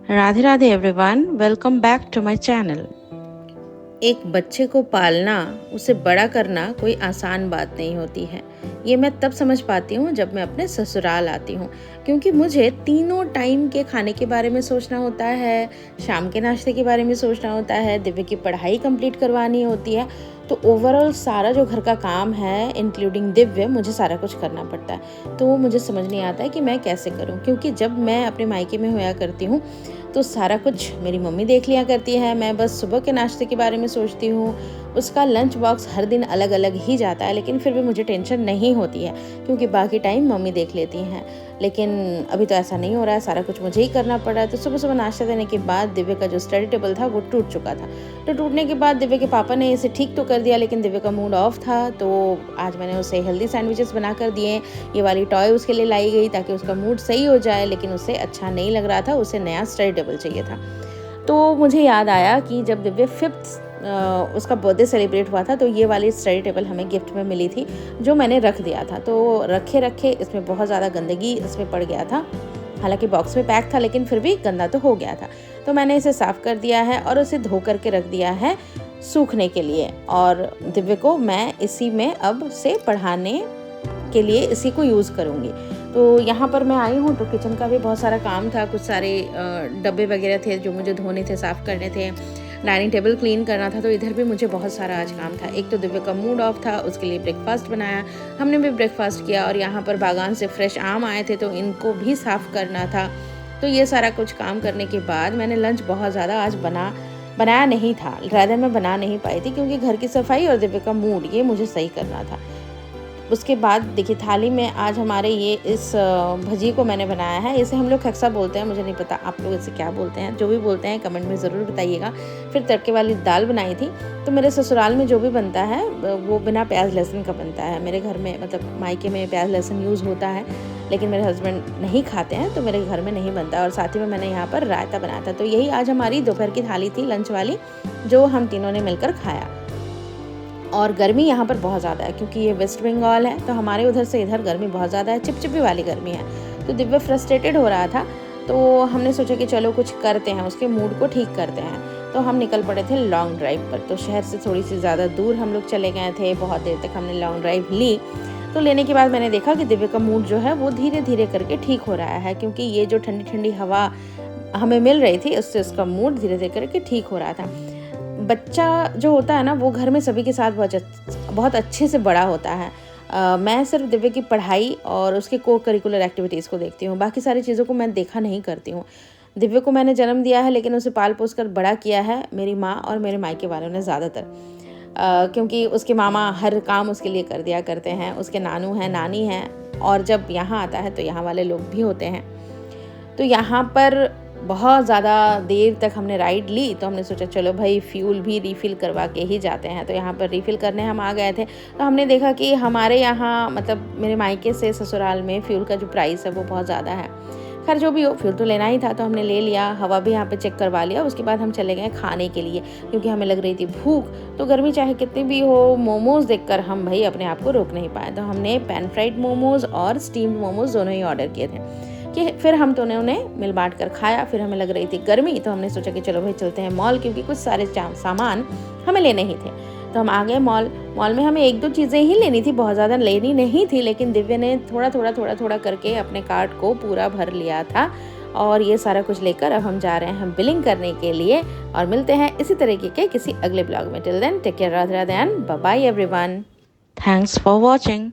Radhe Radhe everyone, welcome back to my channel. एक बच्चे को पालना, उसे बड़ा करना कोई आसान बात नहीं होती है। ये मैं तब समझ पाती हूँ जब मैं अपने ससुराल आती हूँ, क्योंकि मुझे तीनों टाइम के खाने के बारे में सोचना होता है, शाम के नाश्ते के बारे में सोचना होता है, दिव्य की पढ़ाई कंप्लीट करवानी होती है। तो ओवरऑल सारा जो घर का काम है इंक्लूडिंग दिव्य, मुझे सारा कुछ करना पड़ता है। तो मुझे समझ नहीं आता है कि मैं कैसे करूँ, क्योंकि जब मैं अपने मायके में होया करती हूँ तो सारा कुछ मेरी मम्मी देख लिया करती है। मैं बस सुबह के नाश्ते के बारे में सोचती हूँ। उसका लंच बॉक्स हर दिन अलग अलग ही जाता है, लेकिन फिर भी मुझे टेंशन नहीं होती है, क्योंकि बाकी टाइम मम्मी देख लेती हैं। लेकिन अभी तो ऐसा नहीं हो रहा है, सारा कुछ मुझे ही करना पड़ रहा है। तो सुबह सुबह नाश्ता देने के बाद दिव्य का जो स्टडी टेबल था वो टूट चुका था। तो टूटने के बाद दिव्य के पापा ने इसे ठीक तो कर दिया, लेकिन दिव्य का मूड ऑफ था। तो आज मैंने उसे हेल्दी सैंडविचेस बना कर दिए। ये वाली टॉय उसके लिए लाई गई ताकि उसका मूड सही हो जाए, लेकिन उसे अच्छा नहीं लग रहा था, उसे नया स्टडी टेबल चाहिए था। तो मुझे याद आया कि जब दिव्य 5th उसका बर्थडे सेलिब्रेट हुआ था, तो ये वाली स्टडी टेबल हमें गिफ्ट में मिली थी, जो मैंने रख दिया था। तो रखे रखे इसमें बहुत ज़्यादा गंदगी इसमें पड़ गया था। हालांकि बॉक्स में पैक था, लेकिन फिर भी गंदा तो हो गया था। तो मैंने इसे साफ़ कर दिया है और उसे धो करके रख दिया है सूखने के लिए। और दिव्य को मैं इसी में अब से पढ़ाने के लिए इसी को यूज़ करूँगी। तो यहाँ पर मैं आई हूँ तो किचन का भी बहुत सारा काम था, कुछ सारे डब्बे वगैरह थे जो मुझे धोने थे, साफ़ करने थे, डाइनिंग टेबल क्लीन करना था। तो इधर भी मुझे बहुत सारा आज काम था। एक तो दिव्य का मूड ऑफ था, उसके लिए ब्रेकफास्ट बनाया, हमने भी ब्रेकफास्ट किया। और यहाँ पर बागान से फ्रेश आम आए थे तो इनको भी साफ़ करना था। तो ये सारा कुछ काम करने के बाद मैंने लंच बहुत ज़्यादा आज बनाया नहीं था। रादर मैं बना नहीं पाई थी, क्योंकि घर की सफाई और दिव्य का मूड ये मुझे सही करना था। उसके बाद देखिए, थाली में आज हमारे ये इस भजी को मैंने बनाया है। इसे हम लोग खक्सा बोलते हैं, मुझे नहीं पता आप लोग इसे क्या बोलते हैं। जो भी बोलते हैं कमेंट में ज़रूर बताइएगा। फिर तड़के वाली दाल बनाई थी। तो मेरे ससुराल में जो भी बनता है वो बिना प्याज लहसुन का बनता है। मेरे घर में मतलब मायके में प्याज लहसुन यूज़ होता है, लेकिन मेरे हस्बैंड नहीं खाते हैं, तो मेरे घर में नहीं बनता। और साथ ही में मैंने यहाँ पर रायता बनाया था। तो यही आज हमारी दोपहर की थाली थी, लंच वाली, जो हम तीनों ने मिलकर खाया। और गर्मी यहाँ पर बहुत ज़्यादा है, क्योंकि ये वेस्ट बंगाल है, तो हमारे उधर से इधर गर्मी बहुत ज़्यादा है, चिपचिपी वाली गर्मी है। तो दिव्य फ्रस्ट्रेटेड हो रहा था, तो हमने सोचा कि चलो कुछ करते हैं, उसके मूड को ठीक करते हैं। तो हम निकल पड़े थे लॉन्ग ड्राइव पर। तो शहर से थोड़ी सी ज़्यादा दूर हम लोग चले गए थे। बहुत देर तक हमने लॉन्ग ड्राइव ली। तो लेने के बाद मैंने देखा कि दिव्य का मूड जो है वो धीरे धीरे करके ठीक हो रहा है, क्योंकि ये जो ठंडी ठंडी हवा हमें मिल रही थी, उससे उसका मूड धीरे धीरे करके ठीक हो रहा था। बच्चा जो होता है ना, वो घर में सभी के साथ बहुत अच्छे से बड़ा होता है। मैं सिर्फ दिव्य की पढ़ाई और उसके को करिकुलर एक्टिविटीज़ को देखती हूँ, बाकी सारी चीज़ों को मैं देखा नहीं करती हूँ। दिव्य को मैंने जन्म दिया है, लेकिन उसे पाल पोस कर बड़ा किया है मेरी माँ और मेरे मायके वालों ने ज़्यादातर। क्योंकि उसके मामा हर काम उसके लिए कर दिया करते हैं, उसके नानू हैं, नानी हैं, और जब यहाँ आता है तो यहाँ वाले लोग भी होते हैं। तो यहाँ पर बहुत ज़्यादा देर तक हमने राइड ली, तो हमने सोचा चलो भाई फ्यूल भी रिफ़िल करवा के ही जाते हैं। तो यहाँ पर रिफ़िल करने हम आ गए थे। तो हमने देखा कि हमारे यहाँ मतलब मेरे मायके से ससुराल में फ्यूल का जो प्राइस है वो बहुत ज़्यादा है। खैर जो भी हो, फ्यूल तो लेना ही था, तो हमने ले लिया। हवा भी यहाँ पे चेक करवा लिया। उसके बाद हम चले गए खाने के लिए, क्योंकि हमें लग रही थी भूख। तो गर्मी चाहे कितनी भी हो, मोमोज़ देखकर हम भाई अपने आप को रोक नहीं पाए। तो हमने पैन फ्राइड मोमोज़ और स्टीम्ड मोमोज़ दोनों ही ऑर्डर किए थे। कि फिर हम दोनों ने मिल बांट कर खाया। फिर हमें लग रही थी गर्मी, तो हमने सोचा कि चलो भाई चलते हैं मॉल, क्योंकि कुछ सारे सामान हमें लेने ही थे। तो हम आ गए मॉल में हमें 1-2 चीज़ें ही लेनी थी, बहुत ज़्यादा लेनी नहीं थी, लेकिन दिव्य ने थोड़ा करके अपने कार्ट को पूरा भर लिया था। और ये सारा कुछ लेकर अब हम जा रहे हैं बिलिंग करने के लिए। और मिलते हैं इसी तरीके के किसी अगले ब्लॉग में। Till then take care, Radhe Radhe and bye bye everyone. Thanks for watching.